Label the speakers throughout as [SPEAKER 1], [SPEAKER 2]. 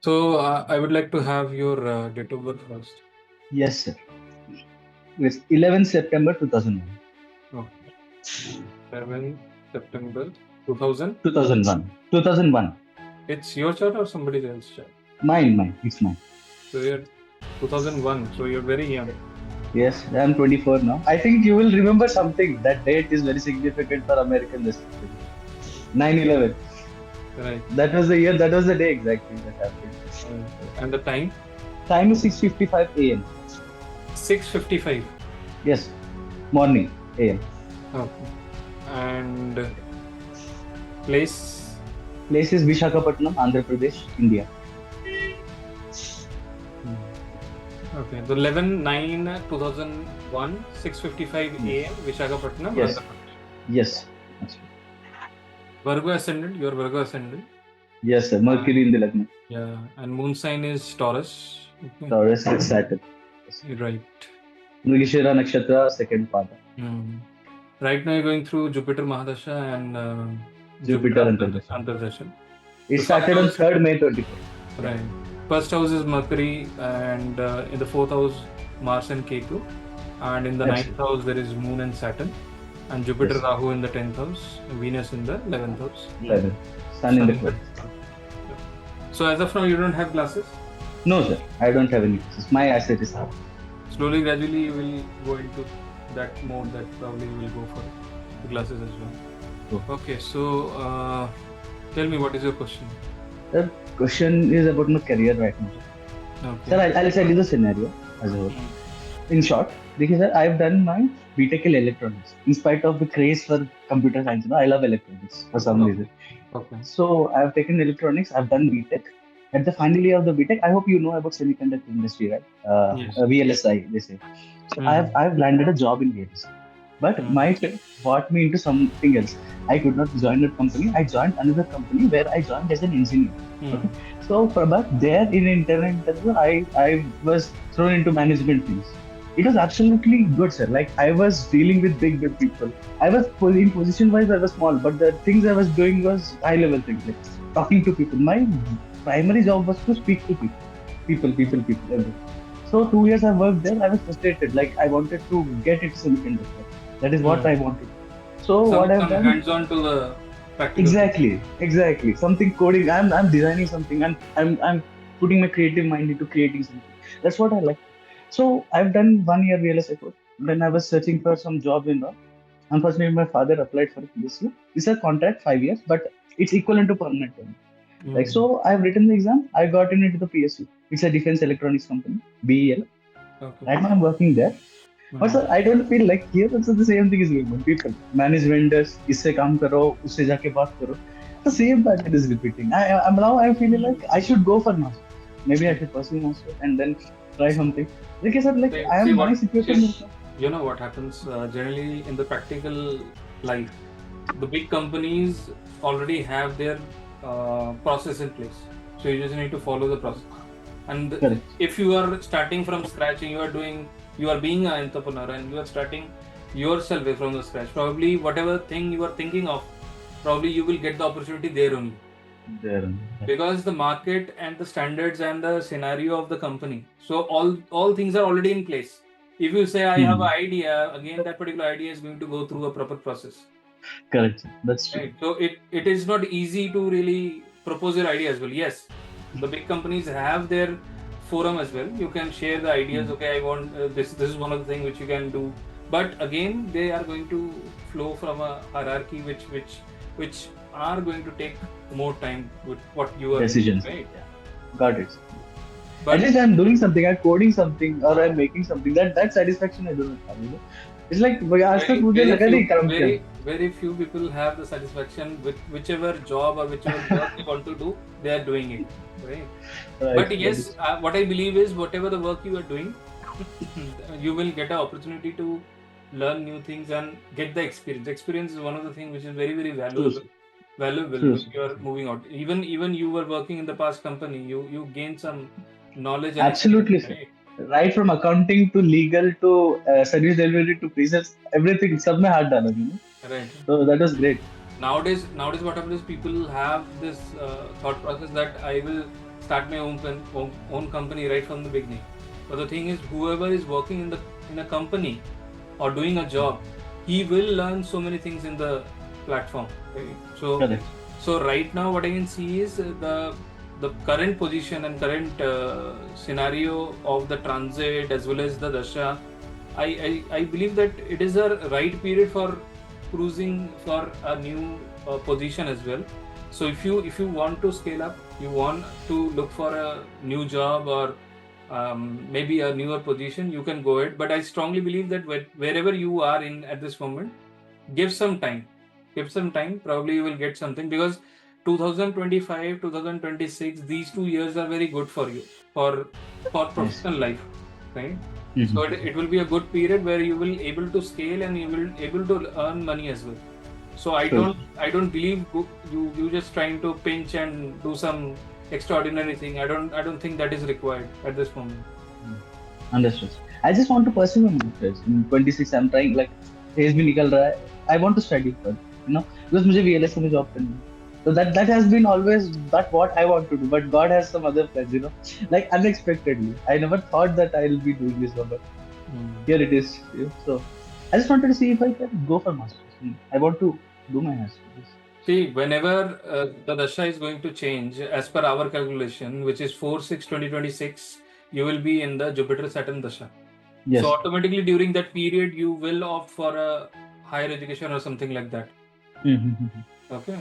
[SPEAKER 1] So I would like to have your date of birth first.
[SPEAKER 2] Yes, sir. It's 11th September 2001.
[SPEAKER 1] Okay. 7 September 2000.
[SPEAKER 2] 2001. 2001.
[SPEAKER 1] It's your child or somebody else's child?
[SPEAKER 2] Mine. It's mine.
[SPEAKER 1] So you're 2001. So you're very young.
[SPEAKER 2] Yes, I'm 24 now. I think you will remember something. That date is very significant for American history. 9/11.
[SPEAKER 1] Right.
[SPEAKER 2] That was the year, that was the day exactly that happened.
[SPEAKER 1] And the time?
[SPEAKER 2] Time is 6:55 a.m.
[SPEAKER 1] 6:55.
[SPEAKER 2] Yes, morning a.m.
[SPEAKER 1] Okay. And place?
[SPEAKER 2] Place is Vishakhapatnam, Andhra Pradesh, India.
[SPEAKER 1] Okay. The 11/9/2001, 6:55
[SPEAKER 2] Yes.
[SPEAKER 1] a.m. Visakhapatnam,
[SPEAKER 2] Yes.
[SPEAKER 1] Andhra Pradesh.
[SPEAKER 2] Yes. That's right.
[SPEAKER 1] Virgo ascendant. Your Virgo ascendant.
[SPEAKER 2] Yes, sir. Mercury in the Lagna.
[SPEAKER 1] Yeah. And moon sign is Taurus. Okay.
[SPEAKER 2] Taurus is Saturn. Yes.
[SPEAKER 1] Right.
[SPEAKER 2] Mrigashira Nakshatra, second pada.
[SPEAKER 1] Right now you're going through Jupiter Mahadasha and
[SPEAKER 2] Jupiter and
[SPEAKER 1] Antardasha.
[SPEAKER 2] It
[SPEAKER 1] The first
[SPEAKER 2] started on
[SPEAKER 1] house,
[SPEAKER 2] 3rd May 24.
[SPEAKER 1] right. First house is Mercury, and in the fourth house Mars and Ketu, and in the ninth
[SPEAKER 2] Absolutely.
[SPEAKER 1] house there is Moon and Saturn, and Jupiter
[SPEAKER 2] Yes.
[SPEAKER 1] Rahu in the 10th house, Venus in the 11th house.
[SPEAKER 2] 11. Sun in the
[SPEAKER 1] Sun.
[SPEAKER 2] 12th.
[SPEAKER 1] So as of now you don't have glasses.
[SPEAKER 2] No, sir. I don't have any glasses. My asset is out.
[SPEAKER 1] Slowly, gradually you will go into that mode that probably you will go for the glasses as well.
[SPEAKER 2] Oh.
[SPEAKER 1] Okay, so tell me, what is your question?
[SPEAKER 2] The question is about my career right now.
[SPEAKER 1] Okay.
[SPEAKER 2] Sir, I'll tell you the scenario as a whole. In short, because sir, I've done my BTech in electronics. In spite of the craze for computer science, I love electronics for some reason.
[SPEAKER 1] Okay.
[SPEAKER 2] So I've taken electronics. I've done BTech. At the final year of the BTech, I hope you know about semiconductor industry, right?
[SPEAKER 1] Yes.
[SPEAKER 2] VLSI, they say. So I've landed a job in VLSI. But my friend brought me into something else. I could not join that company. I joined another company where I joined as an engineer. Okay. So, but there in internet, I was thrown into management things. It was absolutely good, sir. Like I was dealing with big people. I was in position wise, I was small, but the things I was doing was high level things, like talking to people. My primary job was to speak to people, everything. So 2 years I worked there. I was frustrated. Like I wanted to get into semiconductor. That is what I wanted. So what I've done?
[SPEAKER 1] Hands-on to the practical.
[SPEAKER 2] Exactly. Something coding. I'm designing something, and I'm putting my creative mind into creating something. That's what I like. So I've done 1 year VLSI course. Then I was searching for some job in law. Unfortunately, my father applied for a PSU. It's a contract 5 years, but it's equivalent to permanent term. Like so, I've written the exam. I got into the PSU. It's a defense electronics company, BEL.
[SPEAKER 1] Okay.
[SPEAKER 2] Right now, I'm working there. But sir, I don't feel like here also the same thing is going on. People manage vendors, इससे काम करो, उससे जाके बात करो. The same pattern is repeating. I'm feeling like I should go for master. Maybe I should pursue master and then try something. Like I said, like I am my situation.
[SPEAKER 1] You know what happens generally in the practical life. The big companies already have their process in place, so you just need to follow the process. And if you are starting from scratch and you are being an entrepreneur and you are starting yourself from the scratch, probably whatever thing you are thinking of, probably you will get the opportunity there only. Because the market and the standards and the scenario of the company, so all things are already in place. If you say I have an idea, again that particular idea is going to go through a proper process.
[SPEAKER 2] Correct. That's true.
[SPEAKER 1] Right. So it is not easy to really propose your idea as well. Yes, the big companies have their forum as well. You can share the ideas. Okay, I want this. This is one of the things which you can do. But again, they are going to flow from a hierarchy which are going to take more time with what you are
[SPEAKER 2] decisions.
[SPEAKER 1] Doing, right?
[SPEAKER 2] Yeah. Got it. But at least I'm doing something. I'm coding something, or I'm making something. That satisfaction I don't have. You know? It's like
[SPEAKER 1] very few people have the satisfaction with whichever job or whichever work they want to do, they are doing it, right? But yes, what I believe is whatever the work you are doing, you will get an opportunity to learn new things and get the experience. Experience is one of the things which is very, very valuable if you are moving out. Even you were working in the past company, you gain some knowledge.
[SPEAKER 2] Absolutely, sir. Right from accounting to legal to service delivery to pre-sales, everything. Sab mein haath dala, you know.
[SPEAKER 1] Right.
[SPEAKER 2] So that was great.
[SPEAKER 1] Nowadays what happens is people have this thought process that I will start my own company right from the beginning. But the thing is, whoever is working in a company or doing a job, he will learn so many things in the platform. Right? So right now, what I can see is the current position and current scenario of the transit as well as the dasha. I believe that it is a right period for cruising for a new position as well. So if you want to scale up, you want to look for a new job or maybe a newer position, you can go ahead. But I strongly believe that wherever you are in at this moment, give some time. Give some time. Probably you will get something, because 2025, 2026, these 2 years are very good for you for professional life, right? So it will be a good period where you will able to scale and you will able to earn money as well. So I don't believe you just trying to pinch and do some extraordinary thing. I don't think that is required at this moment.
[SPEAKER 2] Understood. I just want to pursue my masters. In 26, I'm trying, like, phase भी निकल रहा है. I want to study further, because मुझे VLS में job करनी है. So that has been always that what I want to do. But God has some other plans, like unexpectedly. I never thought that I'll be doing this, but here it is. So I just wanted to see if I can go for masters. I want to do my masters.
[SPEAKER 1] See, whenever the dasha is going to change, as per our calculation, which is 4/6/2026, you will be in the Jupiter-Saturn dasha.
[SPEAKER 2] Yes.
[SPEAKER 1] So automatically during that period, you will opt for a higher education or something like that. Okay.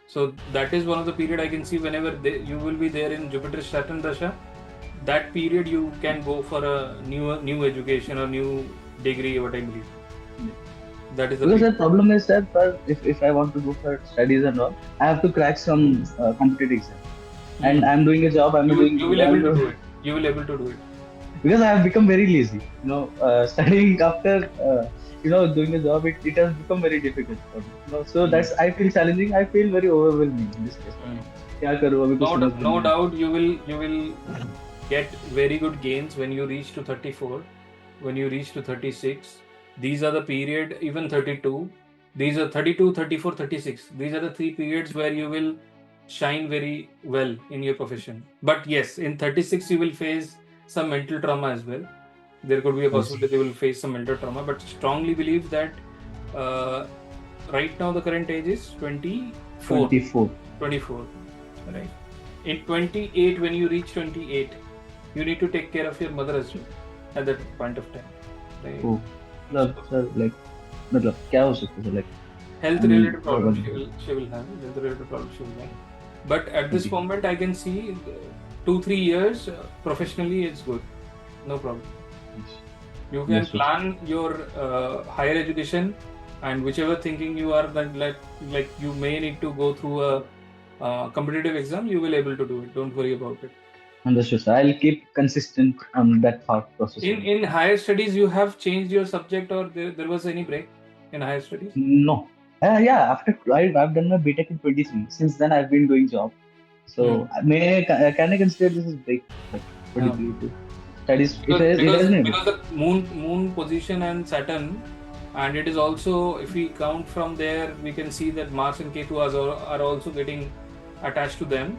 [SPEAKER 1] So that is one of the period I can see whenever you will be there in Jupiter-Saturn dasha. That period you can go for a new education or new degree, what I believe. That is
[SPEAKER 2] because the problem is that if I want to go for studies and all, I have to crack some competitive exam, and I'm doing a job.
[SPEAKER 1] You will able to do it. You will able to do it.
[SPEAKER 2] Because I have become very lazy. Studying after doing a job, it has become very difficult for me. So that's, I feel challenging. I feel very overwhelming in this case. क्या करूँ अभी
[SPEAKER 1] no doubt you will get very good gains when you reach to 34, when you reach to 36. These are the period, even 32. These are 32, 34, 36. These are the 3 periods where you will shine very well in your profession. But yes, in 36 you will face some mental trauma as well. There could be a possibility you will face some mental trauma, but strongly believe that right now the current age is 24. 24, right? In 28, when you reach 28, you need to take care of your mother as well at that point of time, right?
[SPEAKER 2] Oh. Like, क्या हो सकता है, like
[SPEAKER 1] health related problems she will have. But at this moment, I can see 2-3 years professionally it's good, no problem. You can plan your higher education, and whichever thinking you are that like you may need to go through a competitive exam, you will able to do it. Don't worry about it.
[SPEAKER 2] Understood, sir. I'll keep consistent on that thought process.
[SPEAKER 1] In higher studies, you have changed your subject, or there was any break in higher studies?
[SPEAKER 2] No. Yeah, after I've done my BTech in 23. Since then, I've been doing job. So can I consider this as break, like 23 to studies?
[SPEAKER 1] Because the moon position and Saturn, and it is also, if we count from there, we can see that Mars and Ketu are also getting attached to them.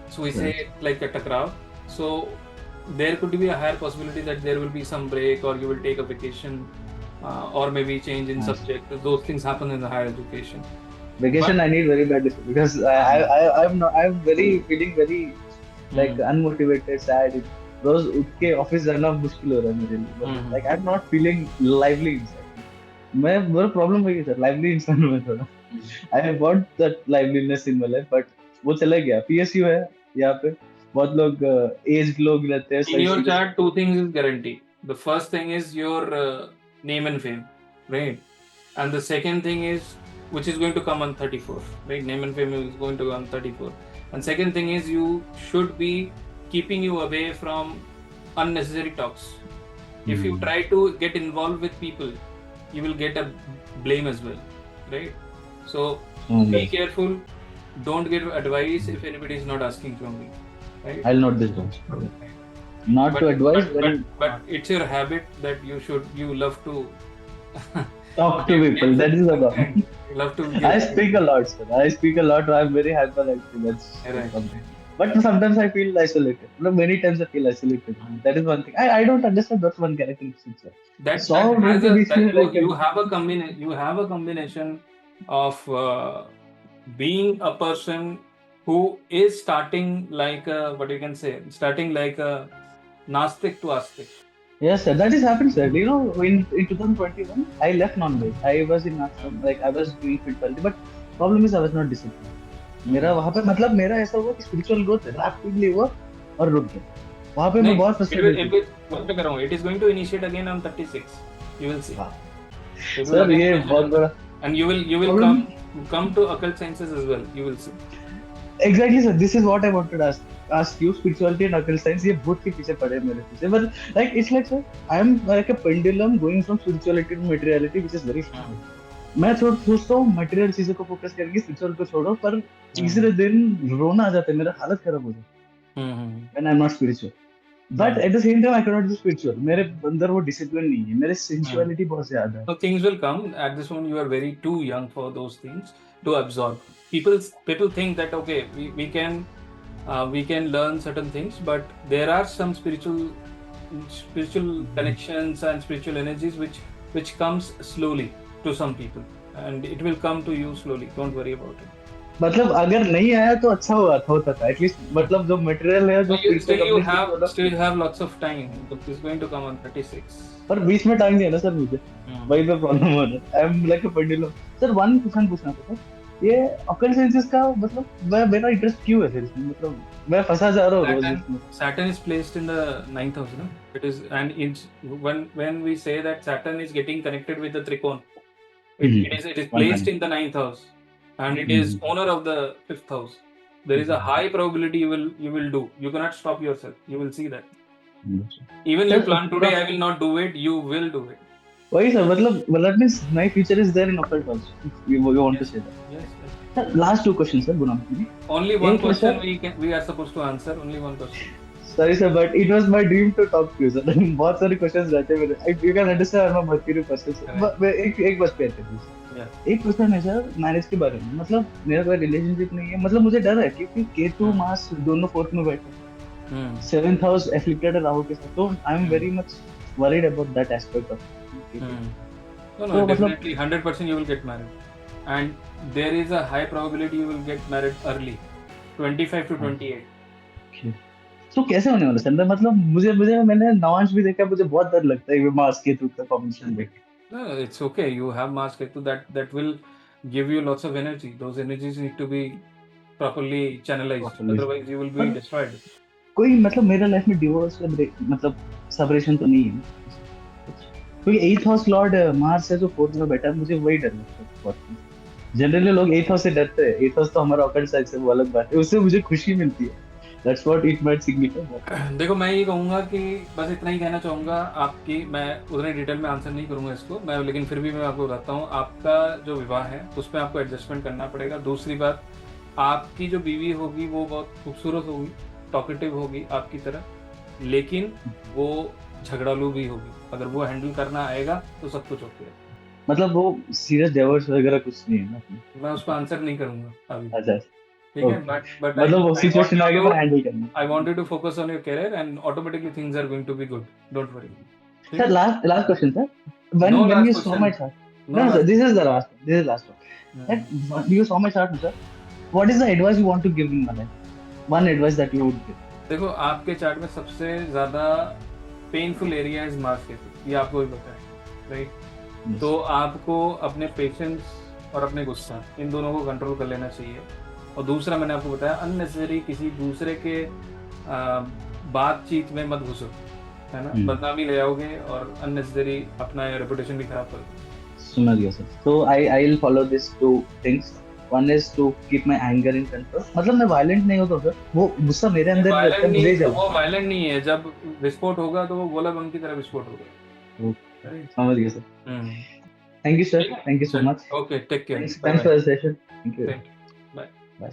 [SPEAKER 1] So we say like a takrav. So there could be a higher possibility that there will be some break, or you will take a vacation, or maybe change in subject. Those things happen in the higher education.
[SPEAKER 2] Vacation I need very badly, because I'm feeling very like unmotivated, sad. रोज उठ के office जाना मुश्किल हो रहा है मेरे लिए. Like I'm not feeling lively inside. मेरा प्रॉब्लम वही है सर, lively इंसान हूँ मैं थोड़ा. I want that liveliness in my life, but वो चला गया. PSU है यहाँ पे, बहुत लोग एज लोग रहते हैं.
[SPEAKER 1] In your chart, 2 things is guaranteed. The first thing is your name and fame, right? And the second thing is, which is going to come on 34, right? Name and fame is going to come on 34. And second thing is, you should be keeping you away from unnecessary talks. If you try to get involved with people, you will get a blame as well, right? So be careful. Don't get advice if anybody is not asking from me. Right?
[SPEAKER 2] I'll note this down. Not to advise,
[SPEAKER 1] but it's your habit that you love to
[SPEAKER 2] talk to people. That is the problem.
[SPEAKER 1] Love to.
[SPEAKER 2] I speak a lot, sir. I speak a lot. I'm very hyperactive. That's
[SPEAKER 1] right.
[SPEAKER 2] something. But sometimes I feel isolated. Many times I feel isolated. That is one thing. I don't understand that one characteristic.
[SPEAKER 1] That
[SPEAKER 2] 100 लोगों
[SPEAKER 1] has
[SPEAKER 2] के
[SPEAKER 1] a
[SPEAKER 2] beach
[SPEAKER 1] that
[SPEAKER 2] में रह के
[SPEAKER 1] you have a combination of being a person who is starting like a, what you can say, starting like a Nastik to Astik.
[SPEAKER 2] Yes, sir. That is happened, sir. In 2021, I left non-veg. I was in ashram, like I was doing spirituality, but problem is I was not disciplined. मेरा वहां पे मतलब मेरा ऐसा हुआ कि spiritual growth rapidly हुआ और रुक गया. वहां पे मैं
[SPEAKER 1] नहीं,
[SPEAKER 2] बहुत frustrated
[SPEAKER 1] it is going to initiate again on 36. You will see.
[SPEAKER 2] था.
[SPEAKER 1] It will
[SPEAKER 2] सर
[SPEAKER 1] again
[SPEAKER 2] ये
[SPEAKER 1] initiate
[SPEAKER 2] बहुत बड़ा
[SPEAKER 1] and you will
[SPEAKER 2] problem.
[SPEAKER 1] come to occult sciences as well. You will see.
[SPEAKER 2] Exactly, sir. This is what I wanted to ask you. Spirituality and occult science ये भूत के पीछे पड़े हैं मेरे पीछे. But like it's like sir, I am like a pendulum going from spirituality to materiality, which is very strong. मैं सोचता हूँ मटेरियल चीजों को फोकस करके स्पिरिचुअल को छोड़ो, पर तीसरे दिन रोना आ जाता है, मेरा हालत खराब हो जाती है when I am not spiritual. But at the same time I can not be spiritual. मेरे अंदर वो डिसिप्लिन नहीं है, मेरे सेंसुअलिटी बहुत ज्यादा है.
[SPEAKER 1] So things will come. At this moment, you are very too young for those things to absorb. People think that okay, we can learn certain things, but there are some spiritual connections and spiritual energies which comes slowly to some people, and it will come to you slowly. Don't worry about it.
[SPEAKER 2] मतलब अगर नहीं आया तो अच्छा होता था at least. मतलब जो मटेरियल है जो
[SPEAKER 1] still you have lots of time. It is going to come on 36.
[SPEAKER 2] पर बीच में टाइम नहीं है ना सर मुझे. वही पे प्रॉब्लम हो रहा है. I am like a pendulum. Sir one question पूछना था सर. ये ऑकल्ट साइंसेस का मतलब मेरा इंटरेस्ट क्यों है सर इसमें? मतलब मैं फंसा जा रहा हूँ रोज इसमें.
[SPEAKER 1] Saturn is placed in the 9th house, no? It is, and it's when we say that Saturn is getting connected with the Trikon, it is placed in the 9th house, and it is owner of the 5th house. There is a high probability you will do. You cannot stop yourself. You will see that. Even you plan today, I will not do it. You will do it.
[SPEAKER 2] वही sir. मतलब that means my future is there in occult also. You want to say that?
[SPEAKER 1] Yes.
[SPEAKER 2] Sir, last two questions, sir.
[SPEAKER 1] Only one question we are supposed to answer. Only one question.
[SPEAKER 2] Sorry sir, but it was my dream to talk to you sir. बहुत सारे questions रहते हैं मेरे. You can understand I'm a material person. एक बस पे आते हैं. एक क्वेश्चन है सर मैरिज के बारे में. मतलब मेरा कोई रिलेशनशिप नहीं है. मतलब मुझे डर है क्योंकि केतु मास दोनों फोर्थ में बैठे हैं. 7th हाउस एफ्लिक्टेड है राहु के साथ. तो I am very much worried about that aspect of.
[SPEAKER 1] No, definitely 100% you will get married, and there is a high probability you will get married early, 25 to 28.
[SPEAKER 2] तो कैसे होने वाला सर? मतलब मुझे मैंने नवांश भी देखा. मुझे बहुत डर लगता है ये मास केतु का कॉम्बिनेशन देख के.
[SPEAKER 1] No, it's okay. You have Mars Ketu that will give you lots of energy. Those energies need to be properly channelized. Otherwise, you will be destroyed.
[SPEAKER 2] कोई मतलब मेरा लाइफ में डिवोर्स का मतलब सेपरेशन तो नहीं है. क्योंकि 8th हाउस लॉर्ड मार्स है जो 4th में बैठा है. मुझे वही डर लगता है. जनरली लोग 8th हाउस से डरते हैं. 8th हाउस तो हमारा ऑकल्ट साइड से वो अलग बात है. उससे मुझे खुशी मिलती है. That's what it might signify.
[SPEAKER 1] देखो, मैं ये कहूँगा कि बस इतना ही कहना चाहूँगा आपकी. मैं उतने डिटेल में आंसर नहीं करूँगा इसको मैं, लेकिन फिर भी मैं आपको बताता हूँ. आपका जो विवाह है उसमें आपको एडजस्टमेंट करना पड़ेगा. दूसरी बात, आपकी जो बीवी होगी वो बहुत खूबसूरत होगी, टॉकेटिव होगी आपकी तरह, लेकिन वो झगड़ालू भी होगी. अगर वो हैंडल करना आएगा तो सब कुछ ओके है. मतलब वो सीरियस डाइवोर्स वगैरह कुछ नहीं है ना? मैं उसको आंसर नहीं करूँगा अभी. अच्छा, ठीक है. बट मतलब वो सिचुएशन आगे पर हैंडल करना. I want you to focus on your career and automatically things are going to be good. Don't worry.
[SPEAKER 2] Sir, last question, sir. When you saw my chart. No, sir. This is the last one. This is last one. When you saw my chart, sir, what is the advice you want to give in my life? One advice that you would give.
[SPEAKER 1] देखो, आपके chart में सबसे ज्यादा painful area is Mars Ketu. ये आपको भी पता है, राइट? तो आपको अपने पेशेंस और अपने गुस्सा इन दोनों को कंट्रोल कर लेना चाहिए. और दूसरा, मैंने आपको बताया, अननेसेसरी किसी दूसरे के बातचीत में मत घुसो, है ना? बदनामी ले आओगे और अननेसेसरी अपना रेपुटेशन भी खराब करोगे.
[SPEAKER 2] समझ गया सर. तो I will follow this to things. One is to keep my anger in control. मतलब मैं वायलेंट नहीं होता सर. वो गुस्सा मेरे अंदर रहता है, मुझे जब
[SPEAKER 1] वो वायलेंट नहीं है. जब विस्फोट होगा तो वो गोला बम की तरह विस्फोट होगा.
[SPEAKER 2] समझ गया sir. Thank you sir. Thank you so much.
[SPEAKER 1] Okay, take care.
[SPEAKER 2] Thanks for the session. Thank you.
[SPEAKER 1] Bye.
[SPEAKER 2] Bye.